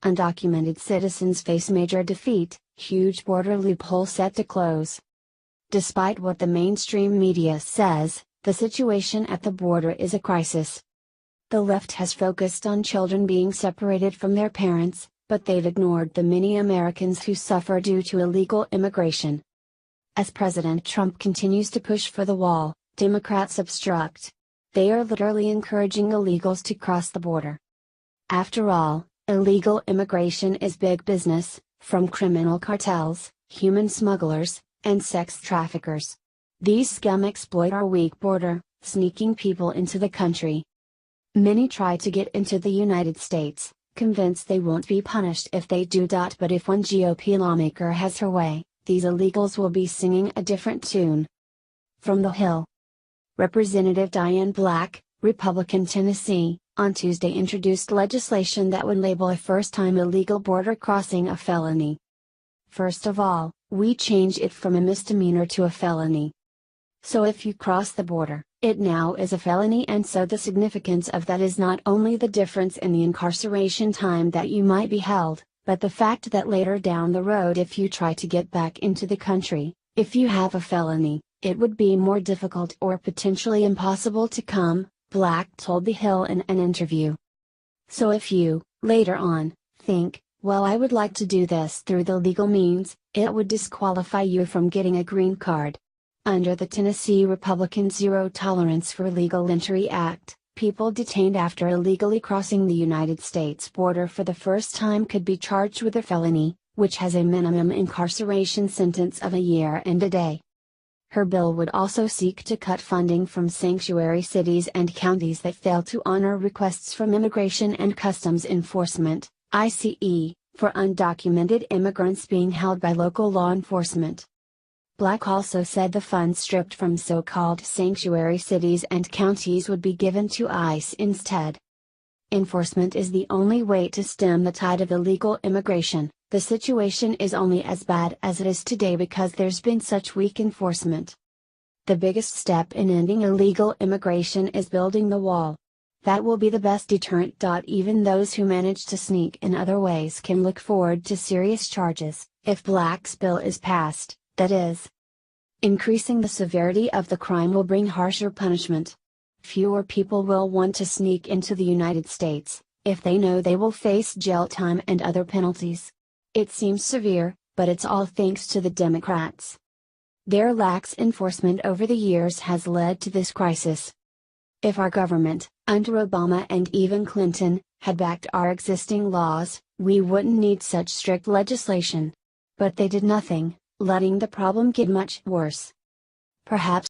Undocumented citizens face major defeat, huge border loophole set to close. Despite what the mainstream media says, the situation at the border is a crisis. The left has focused on children being separated from their parents, but they've ignored the many Americans who suffer due to illegal immigration. As President Trump continues to push for the wall, Democrats obstruct. They are literally encouraging illegals to cross the border. After all, illegal immigration is big business, from criminal cartels, human smugglers, and sex traffickers. These scum exploit our weak border, sneaking people into the country. Many try to get into the United States, convinced they won't be punished if they do. But if one GOP lawmaker has her way, these illegals will be singing a different tune. From the Hill. Representative Diane Black, Republican Tennessee, on Tuesday introduced legislation that would label a first-time illegal border crossing a felony. First of all, we change it from a misdemeanor to a felony. So if you cross the border, it now is a felony, and so the significance of that is not only the difference in the incarceration time that you might be held, but the fact that later down the road, if you try to get back into the country, if you have a felony, it would be more difficult or potentially impossible to come, Black told The Hill in an interview. So if you, later on, think, well, I would like to do this through the legal means, it would disqualify you from getting a green card. Under the Tennessee Republican Zero Tolerance for Illegal Entry Act, people detained after illegally crossing the United States border for the first time could be charged with a felony, which has a minimum incarceration sentence of a year and a day. Her bill would also seek to cut funding from sanctuary cities and counties that fail to honor requests from Immigration and Customs Enforcement, ICE, for undocumented immigrants being held by local law enforcement. Black also said the funds stripped from so-called sanctuary cities and counties would be given to ICE instead. Enforcement is the only way to stem the tide of illegal immigration. The situation is only as bad as it is today because there's been such weak enforcement. The biggest step in ending illegal immigration is building the wall. That will be the best deterrent. Even those who manage to sneak in other ways can look forward to serious charges, if Black's bill is passed, that is. Increasing the severity of the crime will bring harsher punishment. Fewer people will want to sneak into the United States, if they know they will face jail time and other penalties. It seems severe, but it's all thanks to the Democrats. Their lax enforcement over the years has led to this crisis. If our government, under Obama and even Clinton, had backed our existing laws, we wouldn't need such strict legislation. But they did nothing, letting the problem get much worse. Perhaps